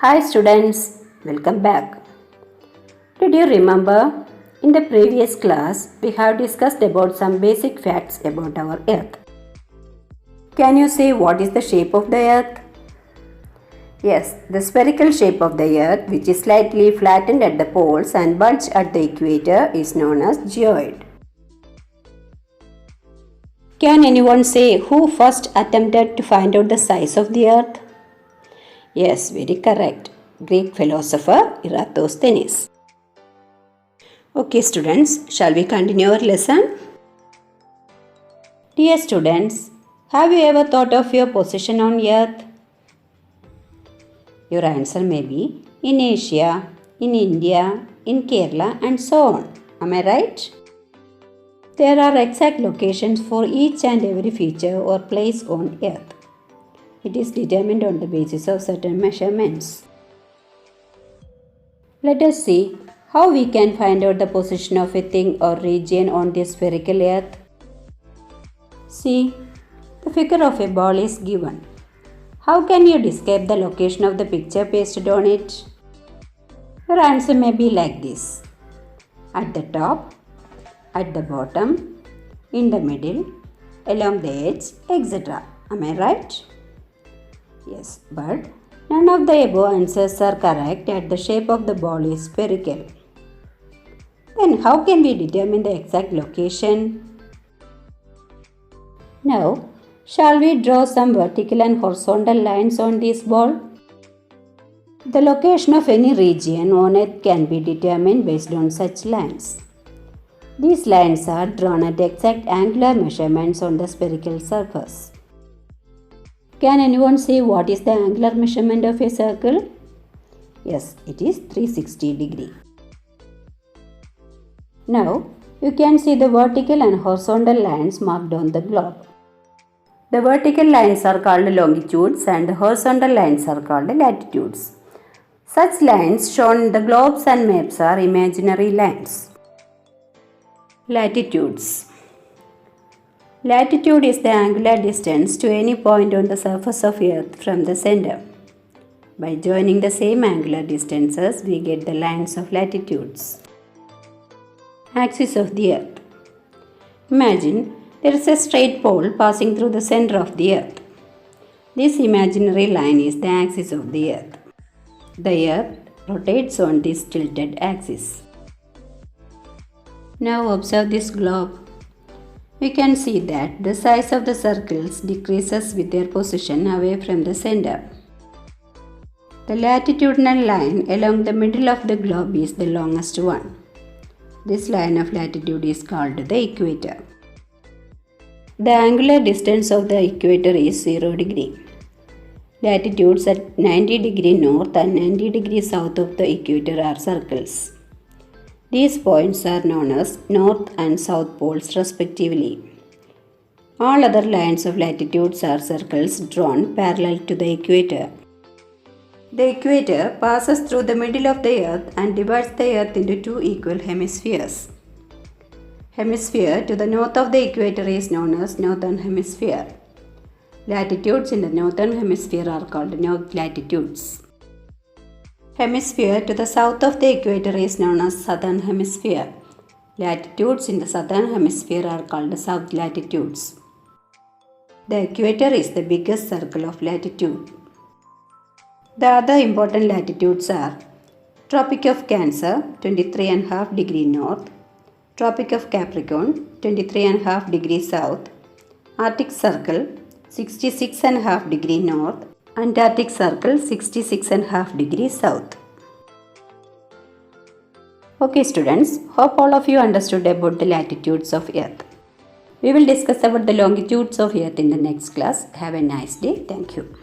Hi students, welcome back. Did you remember in the previous class we have discussed about some basic facts about our earth. Can you say what is the shape of the earth? Yes, the spherical shape of the earth, which is slightly flattened at the poles and bulged at the equator, is known as geoid. Can anyone say who first attempted to find out the size of the earth? Yes, very correct. Greek philosopher Eratosthenes. Okay students, shall we continue our lesson? Dear students, have you ever thought of your position on earth? Your answer may be in Asia, in India, in Kerala and so on. Am I right? There are exact locations for each and every feature or place on earth. It is determined on the basis of certain measurements. Let us see how we can find out the position of a thing or region on this spherical earth. See, the figure of a ball is given. How can you describe the location of the picture pasted on it? Your answer may be like this: at the top, at the bottom, in the middle, along the edge, etc. Am I right? Yes, but none of the above answers are correct as the shape of the ball is spherical. Then how can we determine the exact location? Now, shall we draw some vertical and horizontal lines on this ball? The location of any region on it can be determined based on such lines. These lines are drawn at exact angular measurements on the spherical surface. Can anyone say what is the angular measurement of a circle? Yes, it is 360 degree. Now, you can see the vertical and horizontal lines marked on the globe. The vertical lines are called longitudes and the horizontal lines are called latitudes. Such lines shown in the globes and maps are imaginary lines. Latitudes. Latitude is the angular distance to any point on the surface of Earth from the center. By joining the same angular distances, we get the lines of latitudes. Axis of the Earth. Imagine there is a straight pole passing through the center of the Earth. This imaginary line is the axis of the Earth. The Earth rotates on this tilted axis. Now observe this globe. We can see that the size of the circles decreases with their position away from the center. The latitudinal line along the middle of the globe is the longest one. This line of latitude is called the equator. The angular distance of the equator is 0 degree. Latitudes at 90 degree north and 90 degree south of the equator are circles. These points are known as north and south poles respectively. All other lines of latitudes are circles drawn parallel to the equator. The equator passes through the middle of the earth and divides the earth into two equal hemispheres. Hemisphere to the north of the equator is known as northern hemisphere. Latitudes in the northern hemisphere are called north latitudes. Hemisphere to the south of the equator is known as southern hemisphere. Latitudes in the southern hemisphere are called south latitudes. The equator is the biggest circle of latitude. The other important latitudes are Tropic of Cancer 23.5 degree north, Tropic of Capricorn 23.5 degree south, Arctic Circle 66.5 degree north, Antarctic Circle 66.5 degree south. Okay students, hope all of you understood about the latitudes of Earth. We will discuss about the longitudes of Earth in the next class. Have a nice day. Thank you.